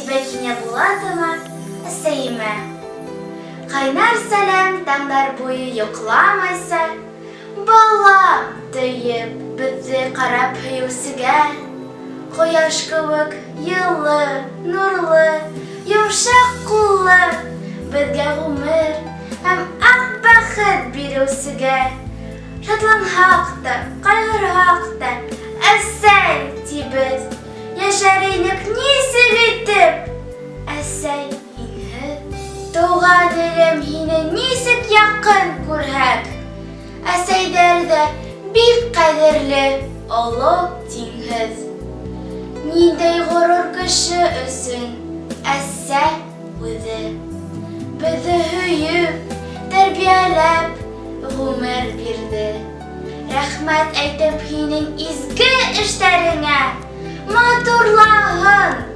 Бәкине Булатова, әсәйемә. Кайнар сәлам таңдар буе йокламайса, балам диеп безне карап һөеүсегә. Кояш кебек йылы, нурлы, йомшак куллы, безгә гомер һәм ак бәхет бирүсегә. Шатланһак та, кайгырһак та, әсәй тибез, яшәр инек нисек итеп? Әсәй, һинһеҙ, туган һине нисек яҡын күрһәк? Әсәйҙәр ҙә бик ҡәҙерле, оло, тиңһеҙ. Ниндәй ғорур кеше өсөн әсә үҙе. Беҙҙе һөйөп, тәрбиәләп, ғүмер бирҙе. Рәхмәт әйтеп һинең изге эштәреңә, матурлаһын